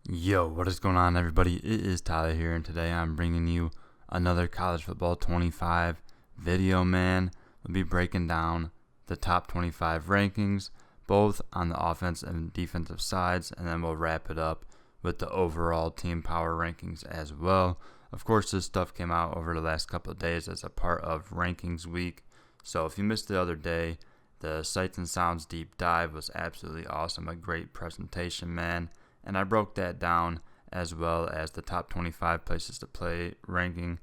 Yo, what is going on, everybody? It is Tyler here, and today I'm bringing you another College Football 25 video, man. We'll be breaking down the top 25 rankings, both on the offensive and defensive sides, and then we'll wrap it up with the overall team power rankings as well. Of course, this stuff came out over the last couple of days as a part of Rankings Week, so if you missed the other day, the Sights and Sounds deep dive was absolutely awesome. A great presentation, man. And I broke that down as well as the top 25 places to play ranking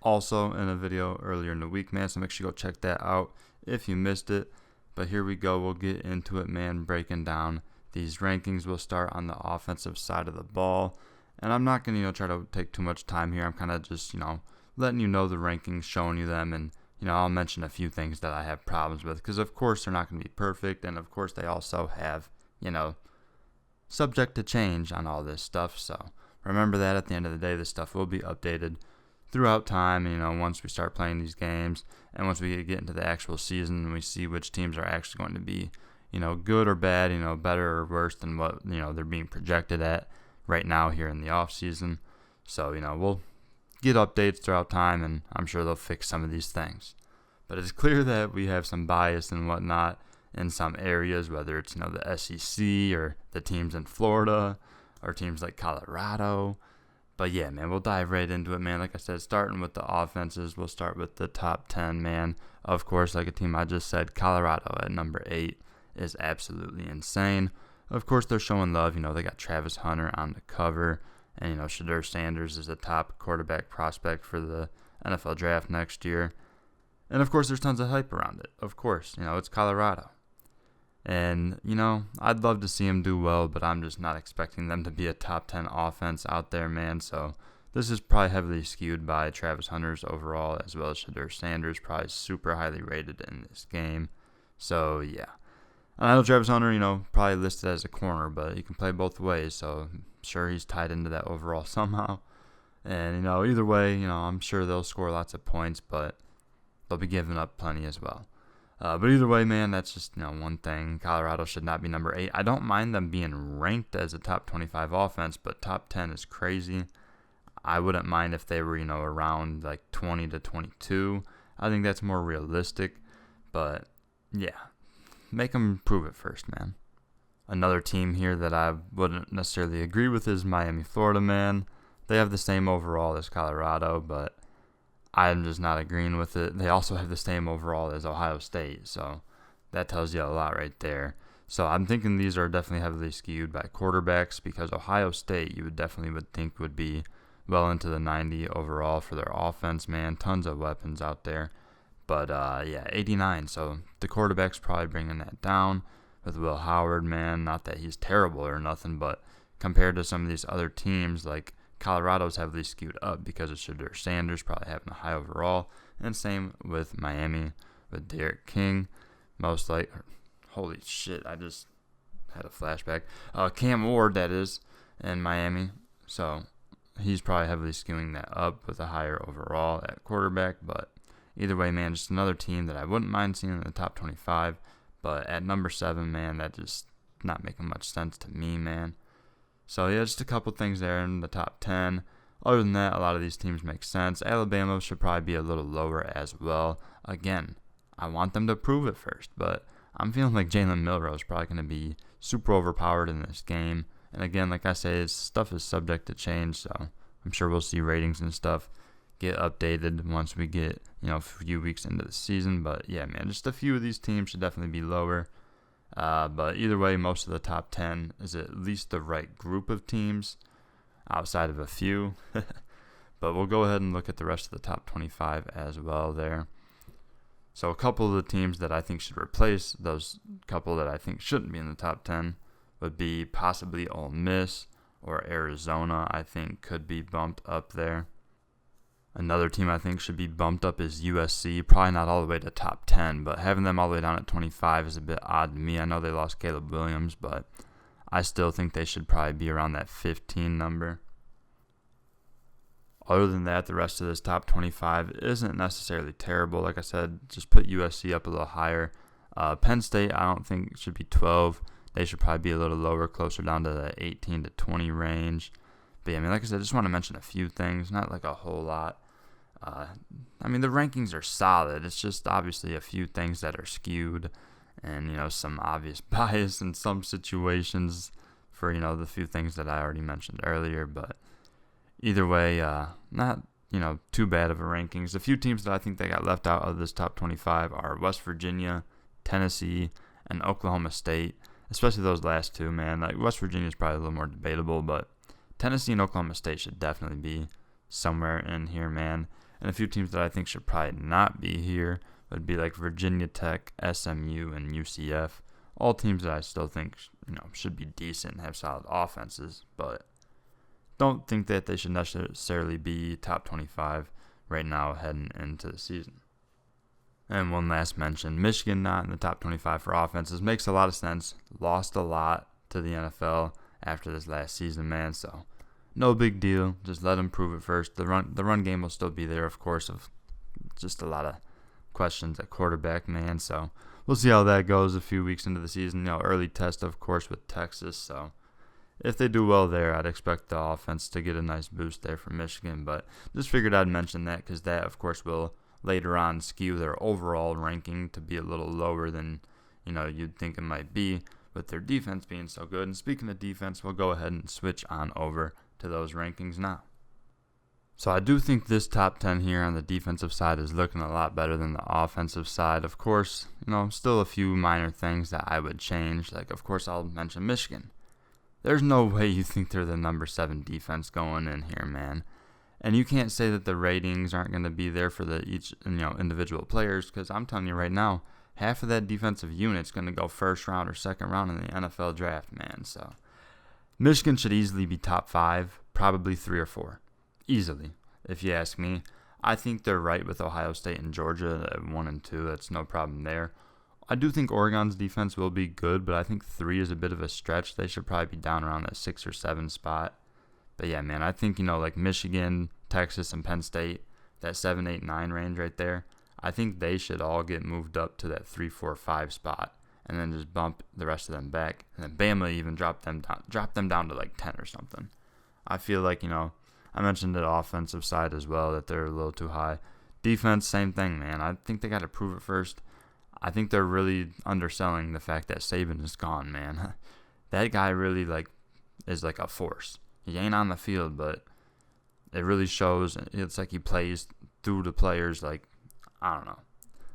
also in a video earlier in the week, man. So make sure you go check that out if you missed it. But here we go. We'll get into it, man, breaking down these rankings. We'll start on the offensive side of the ball. And I'm not going to, try to take too much time here. I'm kind of just, letting you know the rankings, showing you them. And, I'll mention a few things that I have problems with. Because, of course, they're not going to be perfect. And, of course, they also have, subject to change on all this stuff. So remember that at the end of the day, this stuff will be updated throughout time. Once we start playing these games and once we get into the actual season and we see which teams are actually going to be, good or bad, better or worse than what, they're being projected at right now here in the off season. So, we'll get updates throughout time, and I'm sure they'll fix some of these things. But it's clear that we have some bias and whatnot in some areas, whether it's, the SEC or the teams in Florida or teams like Colorado. But yeah, man, we'll dive right into it, man. Like I said, starting with the offenses, we'll start with the top 10, man. Of course, like a team I just said, Colorado at number 8 is absolutely insane. Of course, they're showing love. They got Travis Hunter on the cover, and, Shedeur Sanders is the top quarterback prospect for the NFL draft next year. And, of course, there's tons of hype around it. Of course, it's Colorado. And, I'd love to see them do well, but I'm just not expecting them to be a top 10 offense out there, man. So this is probably heavily skewed by Travis Hunter's overall, as well as Shedeur Sanders, probably super highly rated in this game. So, yeah. And I know Travis Hunter, probably listed as a corner, but he can play both ways. So I'm sure he's tied into that overall somehow. And, either way, I'm sure they'll score lots of points, but they'll be giving up plenty as well. But either way, man, that's just, one thing. Colorado should not be number 8. I don't mind them being ranked as a top 25 offense, but top 10 is crazy. I wouldn't mind if they were, around like 20 to 22. I think that's more realistic. But, yeah, make them prove it first, man. Another team here that I wouldn't necessarily agree with is Miami, Florida, man. They have the same overall as Colorado, but I'm just not agreeing with it. They also have the same overall as Ohio State, so that tells you a lot right there. So I'm thinking these are definitely heavily skewed by quarterbacks, because Ohio State you would definitely think would be well into the 90 overall for their offense, man. Tons of weapons out there. But, 89. So the quarterback's probably bringing that down with Will Howard, man. Not that he's terrible or nothing, but compared to some of these other teams, like Colorado's heavily skewed up because of Shedeur Sanders probably having a high overall. And same with Miami with Derek King. Holy shit, I just had a flashback. Cam Ward, that is, in Miami. So he's probably heavily skewing that up with a higher overall at quarterback. But either way, man, just another team that I wouldn't mind seeing in the top 25. But at number 7, man, that just not making much sense to me, man. So, yeah, just a couple things there in the top 10. Other than that, a lot of these teams make sense. Alabama should probably be a little lower as well. Again, I want them to prove it first, but I'm feeling like Jalen Milroe is probably going to be super overpowered in this game. And again, like I say, stuff is subject to change, so I'm sure we'll see ratings and stuff get updated once we get, a few weeks into the season. But, yeah, man, just a few of these teams should definitely be lower. But either way, most of the top 10 is at least the right group of teams outside of a few. But we'll go ahead and look at the rest of the top 25 as well there. So a couple of the teams that I think should replace those couple that I think shouldn't be in the top 10 would be possibly Ole Miss or Arizona. I think could be bumped up there. Another team I think should be bumped up is USC. Probably not all the way to top 10, but having them all the way down at 25 is a bit odd to me. I know they lost Caleb Williams, but I still think they should probably be around that 15 number. Other than that, the rest of this top 25 isn't necessarily terrible. Like I said, just put USC up a little higher. Penn State, I don't think should be 12. they should probably be a little lower, closer down to the 18 to 20 range. But yeah, I mean, like I said, I just want to mention a few things, not like a whole lot. I mean, the rankings are solid. It's just obviously a few things that are skewed and, some obvious bias in some situations for, the few things that I already mentioned earlier. But either way, not, too bad of a rankings. The few teams that I think they got left out of this top 25 are West Virginia, Tennessee, and Oklahoma State, especially those last two, man. Like, West Virginia is probably a little more debatable, but Tennessee and Oklahoma State should definitely be somewhere in here, man. And a few teams that I think should probably not be here would be like Virginia Tech, SMU, and UCF. All teams that I still think, should be decent and have solid offenses, but don't think that they should necessarily be top 25 right now heading into the season. And one last mention, Michigan not in the top 25 for offenses makes a lot of sense. Lost a lot to the NFL after this last season, man, so no big deal. Just let them prove it first. The run game will still be there, of course, of just a lot of questions at quarterback, man. So we'll see how that goes a few weeks into the season. Early test, of course, with Texas. So if they do well there, I'd expect the offense to get a nice boost there from Michigan. But just figured I'd mention that because that, of course, will later on skew their overall ranking to be a little lower than, you'd think it might be, with their defense being so good. And speaking of defense, we'll go ahead and switch on over to those rankings now. So I do think this top 10 here on the defensive side is looking a lot better than the offensive side. Of course, still a few minor things that I would change. Like, of course, I'll mention Michigan. There's no way you think they're the number 7 defense going in here, man. And you can't say that the ratings aren't going to be there for each individual players, because I'm telling you right now, half of that defensive unit's going to go first round or second round in the NFL draft, man. So Michigan should easily be top 5, probably 3 or 4. Easily, if you ask me. I think they're right with Ohio State and Georgia at 1 and 2. That's no problem there. I do think Oregon's defense will be good, but I think 3 is a bit of a stretch. They should probably be down around that 6 or 7 spot. But yeah, man, I think, like Michigan, Texas, and Penn State, that 7, 8, 9 range right there, I think they should all get moved up to that 3, 4, 5 spot and then just bump the rest of them back. And then Bama even drop them down to like 10 or something. I feel like, I mentioned the offensive side as well, that they're a little too high. Defense, same thing, man. I think they got to prove it first. I think they're really underselling the fact that Saban is gone, man. That guy really is like a force. He ain't on the field, but it really shows. It's like he plays through the players. Like, I don't know.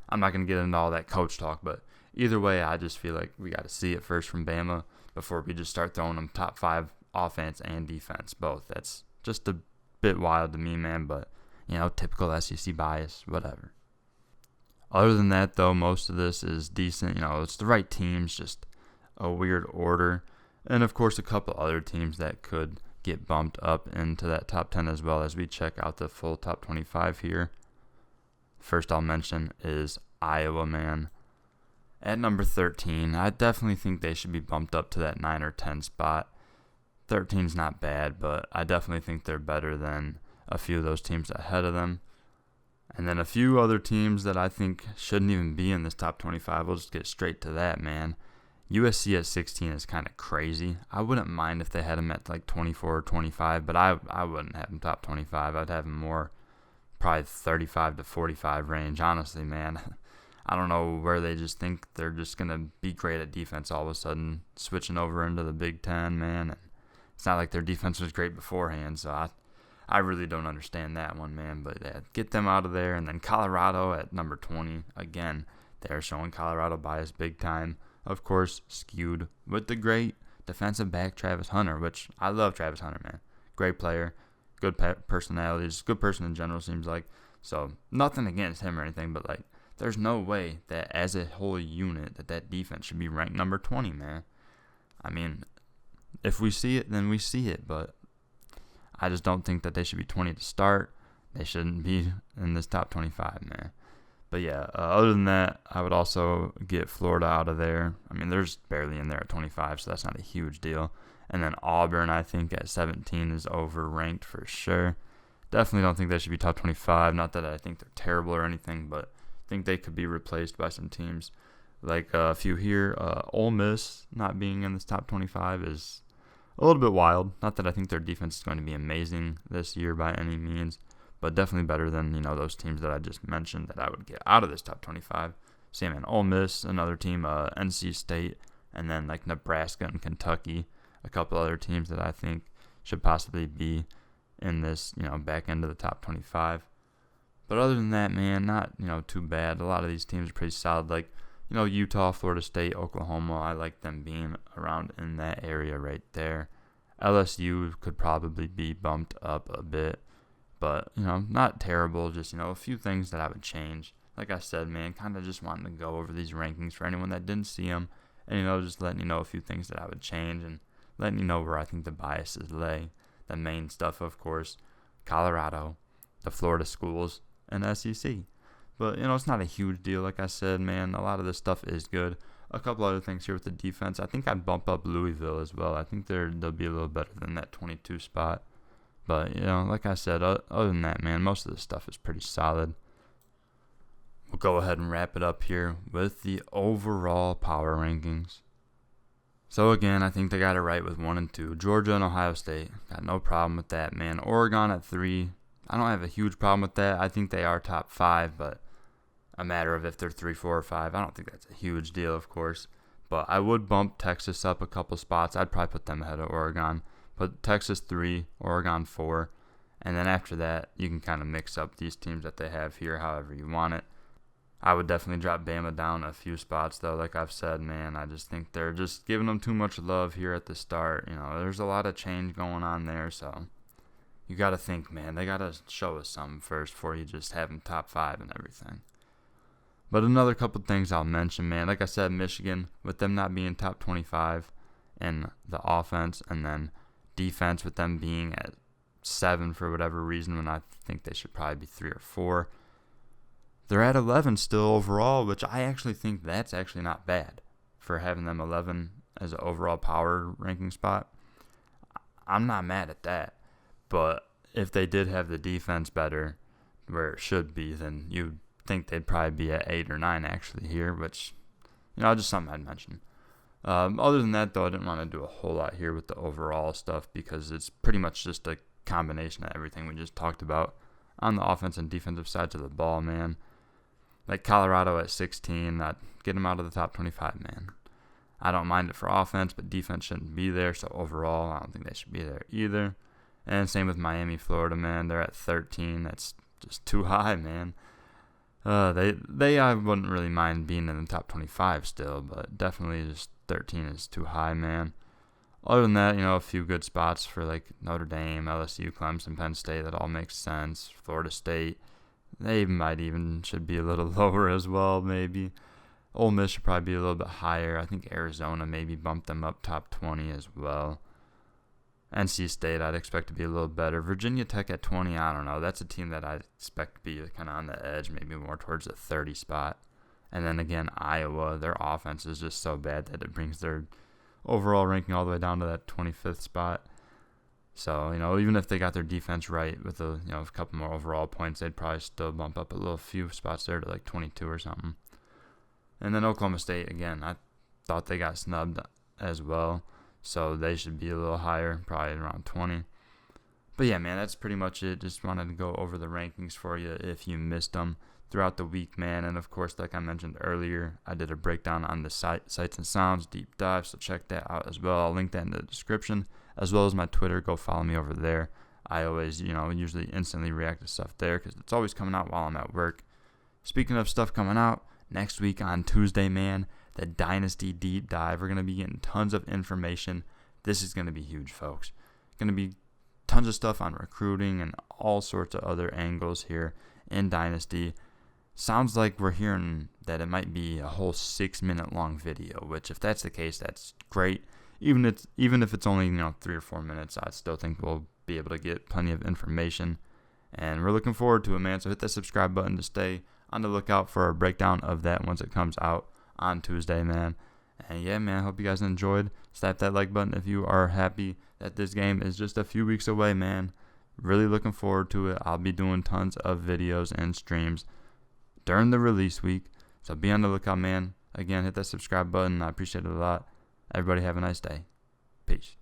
I'm not going to get into all that coach talk, but either way, I just feel like we got to see it first from Bama before we just start throwing them top 5 offense and defense, both. That's just a bit wild to me, man, but, typical SEC bias, whatever. Other than that, though, most of this is decent. It's the right teams, just a weird order. And, of course, a couple other teams that could get bumped up into that top 10 as well as we check out the full top 25 here. First I'll mention is Iowa, man. At number 13, I definitely think they should be bumped up to that 9 or 10 spot. 13's not bad, but I definitely think they're better than a few of those teams ahead of them. And then a few other teams that I think shouldn't even be in this top 25. We'll just get straight to that, man. USC at 16 is kind of crazy. I wouldn't mind if they had them at like 24 or 25, but I wouldn't have them top 25. I'd have them more probably 35 to 45 range, honestly, man. I don't know where they just think they're just going to be great at defense all of a sudden, switching over into the Big Ten, man. It's not like their defense was great beforehand, so I really don't understand that one, man. But yeah, get them out of there. And then Colorado at number 20. Again, they're showing Colorado bias big time. Of course, skewed with the great defensive back Travis Hunter, which I love Travis Hunter, man. Great player, good personality, just good person in general, seems like. So nothing against him or anything, but like there's no way that as a whole unit that defense should be ranked number 20, man. I mean, if we see it, then we see it, but I just don't think that they should be 20 to start. They shouldn't be in this top 25, man. But yeah, other than that, I would also get Florida out of there. I mean, they're just barely in there at 25, so that's not a huge deal. And then Auburn, I think, at 17 is overranked for sure. Definitely don't think they should be top 25. Not that I think they're terrible or anything, but I think they could be replaced by some teams Like a few here, Ole Miss not being in this top 25 is a little bit wild. Not that I think their defense is going to be amazing this year by any means, but definitely better than, those teams that I just mentioned that I would get out of this top 25. Same in Ole Miss, another team, NC State, and then like Nebraska and Kentucky, a couple other teams that I think should possibly be in this, back end of the top 25. But other than that, man, not, too bad. A lot of these teams are pretty solid. Like, Utah, Florida State, Oklahoma, I like them being around in that area right there. LSU could probably be bumped up a bit, but, not terrible. Just, a few things that I would change. Like I said, man, kind of just wanting to go over these rankings for anyone that didn't see them, and, just letting you know a few things that I would change and letting you know where I think the biases lay. The main stuff, of course, Colorado, the Florida schools, and SEC. But, it's not a huge deal. Like I said, man, a lot of this stuff is good. A couple other things here with the defense. I think I'd bump up Louisville as well. I think they'll be a little better than that 22 spot. But, like I said, other than that, man, most of this stuff is pretty solid. We'll go ahead and wrap it up here with the overall power rankings. So, again, I think they got it right with 1 and 2. Georgia and Ohio State, got no problem with that, man. Oregon at 3. I don't have a huge problem with that. I think they are top 5, but a matter of if they're 3, 4, or 5. I don't think that's a huge deal, of course. But I would bump Texas up a couple spots. I'd probably put them ahead of Oregon. Put Texas 3, Oregon 4. And then after that, you can kind of mix up these teams that they have here however you want it. I would definitely drop Bama down a few spots, though. Like I've said, man, I just think they're just giving them too much love here at the start. There's a lot of change going on there, so you got to think, man, they got to show us something first before you just have them top 5 and everything. But another couple things I'll mention, man. Like I said, Michigan, with them not being top 25 in the offense, and then defense with them being at 7 for whatever reason, when I think they should probably be 3 or 4. They're at 11 still overall, which I actually think that's actually not bad for having them 11 as an overall power ranking spot. I'm not mad at that. But if they did have the defense better where it should be, then you'd think they'd probably be at 8 or 9 actually here, which, just something I'd mention. Other than that, though, I didn't want to do a whole lot here with the overall stuff because it's pretty much just a combination of everything we just talked about on the offense and defensive sides of the ball, man. Like Colorado at 16, I'd get them out of the top 25, man. I don't mind it for offense, but defense shouldn't be there, so overall, I don't think they should be there either. And same with Miami, Florida, man. They're at 13. That's just too high, man. They I wouldn't really mind being in the top 25 still, but definitely just 13 is too high, man. Other than that, a few good spots for like Notre Dame, LSU, Clemson, Penn State. That all makes sense. Florida State. They might even should be a little lower as well, maybe. Ole Miss should probably be a little bit higher. I think Arizona maybe bumped them up top 20 as well. NC State I'd expect to be a little better. Virginia Tech at 20, I don't know. That's a team that I expect to be kind of on the edge, maybe more towards the 30 spot. And then again, Iowa, their offense is just so bad that it brings their overall ranking all the way down to that 25th spot. So, even if they got their defense right with a couple more overall points, they'd probably still bump up a few spots there to like 22 or something. And then Oklahoma State, again, I thought they got snubbed as well. So they should be a little higher, probably around 20. But yeah, man, that's pretty much it. Just wanted to go over the rankings for you if you missed them throughout the week, man. And of course, like I mentioned earlier, I did a breakdown on the Sights and Sounds deep dive, so check that out as well. I'll link that in the description, as well as my Twitter. Go follow me over there. I always, usually instantly react to stuff there because it's always coming out while I'm at work. Speaking of stuff coming out, next week on Tuesday, man, the Dynasty Deep Dive. We're going to be getting tons of information. This is going to be huge, folks. Going to be tons of stuff on recruiting and all sorts of other angles here in Dynasty. Sounds like we're hearing that it might be a whole 6-minute long video, which if that's the case, that's great. Even if it's only 3 or 4 minutes, I still think we'll be able to get plenty of information. And we're looking forward to it, man. So hit that subscribe button to stay on the lookout for a breakdown of that once it comes out on Tuesday, man. And yeah, man, I hope you guys enjoyed. Slap that like button if you are happy that this game is just a few weeks away, man. Really looking forward to it. I'll be doing tons of videos and streams during the release week. So be on the lookout, man. again, hit that subscribe button. I appreciate it a lot. Everybody have a nice day. Peace.